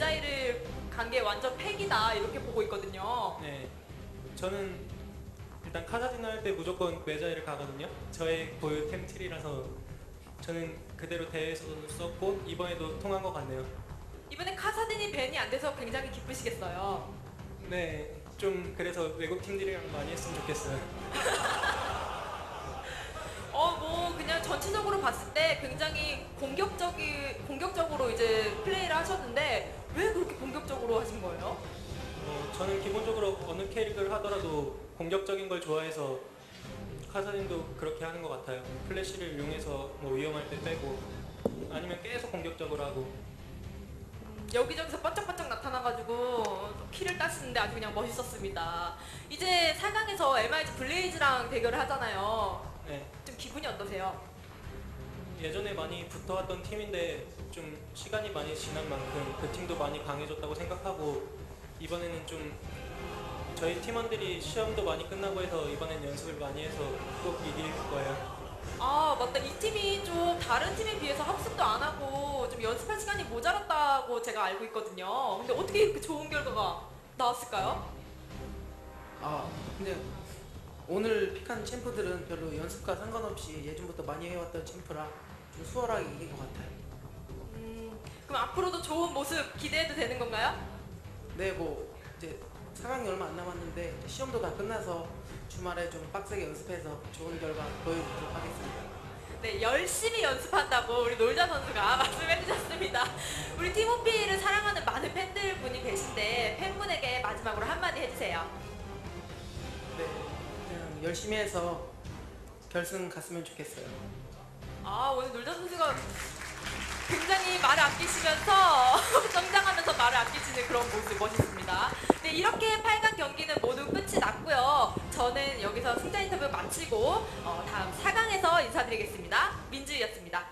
매자이를 간 게 완전 팩이다 이렇게 보고 있거든요. 네, 저는 일단 카자딘 할 때 무조건 매자이를 가거든요. 저의 고유 템트리라서 저는 그대로 대회에서도 썼고 이번에도 통한 것 같네요. 이번에 카사딘이 밴이 안 돼서 굉장히 기쁘시겠어요. 네, 좀 그래서 외국 팀들이랑 많이 했으면 좋겠어요. 뭐 그냥 전체적으로 봤을 때 굉장히 공격적으로 이제 플레이를 하셨는데 왜 그렇게 공격적으로 하신 거예요? 저는 기본적으로 어느 캐릭을 하더라도 공격적인 걸 좋아해서 카사딘도 그렇게 하는 것 같아요. 플래시를 이용해서 뭐 위험할 때 빼고 아니면 계속 공격적으로 하고 여기저기서 번쩍번쩍 나타나가지고 키를 따시는데 아주 그냥 멋있었습니다. 이제 4강에서 MIG 블레이즈랑 대결을 하잖아요. 네. 좀 기분이 어떠세요? 예전에 많이 붙어왔던 팀인데 좀 시간이 많이 지난 만큼 그 팀도 많이 강해졌다고 생각하고 이번에는 좀 저희 팀원들이 시험도 많이 끝나고 해서 이번엔 연습을 많이 해서 꼭 이길 거예요. 아 맞다, 이 팀이 좀 다른 팀에 비해서 학습도 안 하고 좀 연습할 시간이 모자랐다고 제가 알고 있거든요. 근데 어떻게 이렇게 좋은 결과가 나왔을까요? 근데 오늘 픽한 챔프들은 별로 연습과 상관없이 예전부터 많이 해왔던 챔프라 좀 수월하게 이긴 것 같아요. 그럼 앞으로도 좋은 모습 기대해도 되는 건가요? 네, 뭐 이제 4강이 얼마 안 남았는데 시험도 다 끝나서 주말에 좀 빡세게 연습해서 좋은 결과 보여드리도록 하겠습니다. 네, 열심히 연습한다고 우리 놀자 선수가 말씀해 주셨습니다. 우리 팀 OP를 사랑하는 많은 팬들분이 계신데 팬분에게 마지막으로 한마디 해주세요. 네, 그냥 열심히 해서 결승 갔으면 좋겠어요. 오늘 놀자 선수가 굉장히 말을 아끼시면서 성장하면서 말을 아끼시는 그런 모습 멋있습니다. 네, 이렇게 8강 경기는 모두 끝이 났고요. 저는 여기서 승자 인터뷰 마치고 다음 4강에서 인사드리겠습니다. 민주였습니다.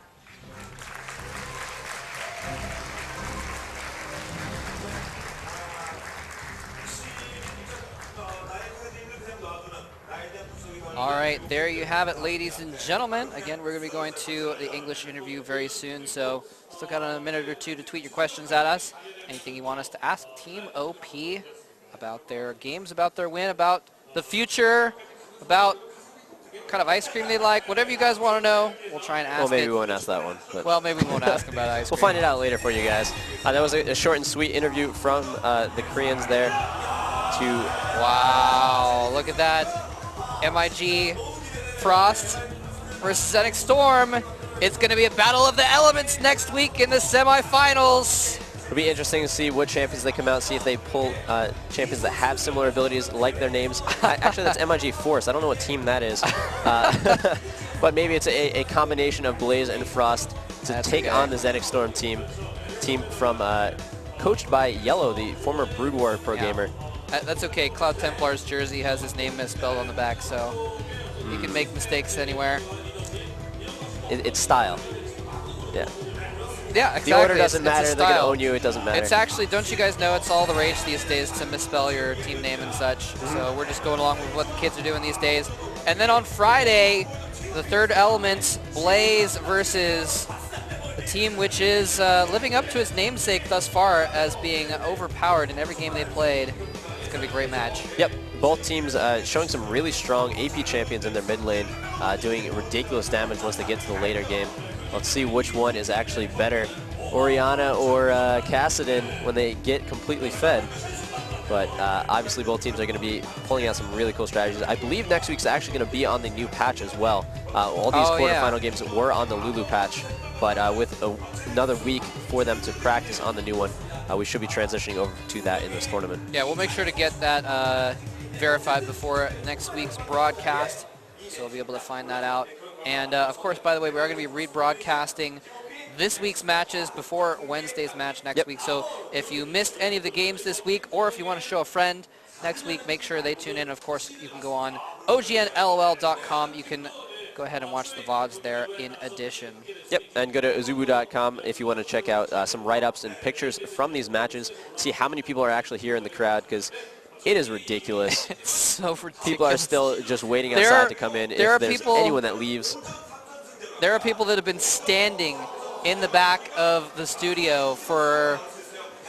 All right, there you have it, ladies and gentlemen. Again, we're going to be going to the English interview very soon, so still got a minute or two to tweet your questions at us. Anything you want us to ask Team OP about their games, about their win, about the future, about what kind of ice cream they like, whatever you guys want to know, we'll try and ask Well, maybe it. we won't ask that one. But Well, maybe we won't ask them about ice cream. we'll find it out later for you guys. That was a short and sweet interview from the Koreans there to... Wow, look at that. MIG Frost versus Zenix Storm. It's going to be a battle of the elements next week in the semifinals. It'll be interesting to see what champions they come out, see if they pull champions that have similar abilities like their names. Actually, that's MIG Force. I don't know what team that is. But maybe it's a combination of Blaze and Frost to take on the Zenix Storm team from coached by Yellow, the former Brood War pro gamer. That's okay. Cloud Templar's jersey has his name misspelled on the back, so you can make mistakes anywhere. It's style. Yeah. Yeah, exactly. The order doesn't matter. It's a They're going to style. own you. It doesn't matter. It's actually, don't you guys know, it's all the rage these days to misspell your team name and such. So we're just going along with what the kids are doing these days. And then on Friday, the third element, Blaze versus the team which is living up to its namesake thus far as being overpowered in every game they played. It's going to be a great match. Yep, both teams showing some really strong AP champions in their mid lane, doing ridiculous damage once they get to the later game. Let's see which one is actually better, Orianna or Kassadin, when they get completely fed. But obviously both teams are going to be pulling out some really cool strategies. I believe next week's actually going to be on the new patch as well. All these quarterfinal games were on the Lulu patch, but with another week for them to practice on the new one, we should be transitioning over to that in this tournament. Yeah, we'll make sure to get that verified before next week's broadcast, so we'll be able to find that out. And of course, by the way, we are going to be rebroadcasting this week's matches before Wednesday's match next week. So if you missed any of the games this week, or if you want to show a friend next week, make sure they tune in. Of course, you can go on OGNLOL.com. You can go ahead and watch the VODs there in addition. Yep, and go to Uzubu.com if you want to check out some write-ups and pictures from these matches, see how many people are actually here in the crowd, because it is ridiculous. It's so ridiculous. People are still just waiting outside to come in if there's anyone that leaves. There are people that have been standing in the back of the studio for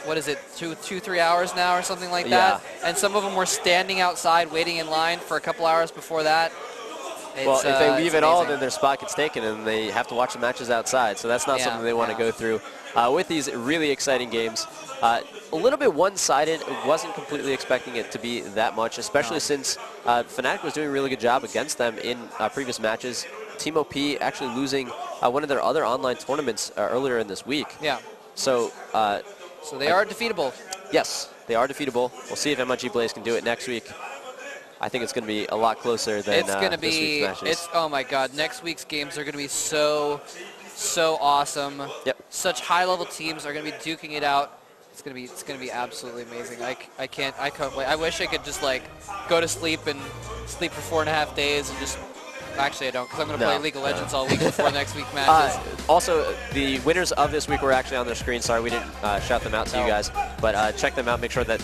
what is it, 3 hours now or something like Yeah. that. And some of them were standing outside waiting in line for a couple hours before that. Well, if they leave it's at all, amazing. then their spot gets taken, and they have to watch the matches outside. So that's not Yeah, something they want to yeah. go through. With these really exciting games, a little bit one-sided. Wasn't completely expecting it to be that much, especially since Fnatic was doing a really good job against them in previous matches. Team OP actually losing one of their other online tournaments earlier in this week. Yeah. So, So they are defeatable. yes, they are defeatable. We'll see if MIG Blaze can do it next week. I think it's going to be a lot closer than It's going to this week's be, matches. oh my God, next week's games are going to be so awesome. Yep. Such high-level teams are going to be duking it out. It's going to be absolutely amazing. I can't wait. I wish I could just like go to sleep and sleep for 4.5 days and just, actually I don't, because I'm going to play League of Legends all week before next week matches. Also, the winners of this week were actually on their screen. Sorry, we didn't shout them out to you guys, but check them out. Make sure that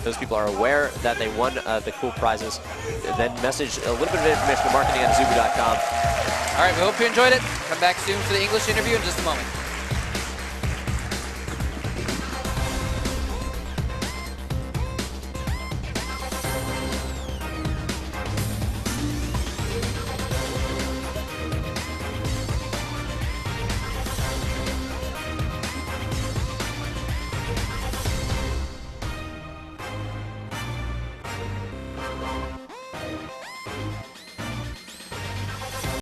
those people are aware that they won the cool prizes. Then message a little bit of information to marketing@azubu.com. All right, we hope you enjoyed it. Come back soon for the English interview in just a moment.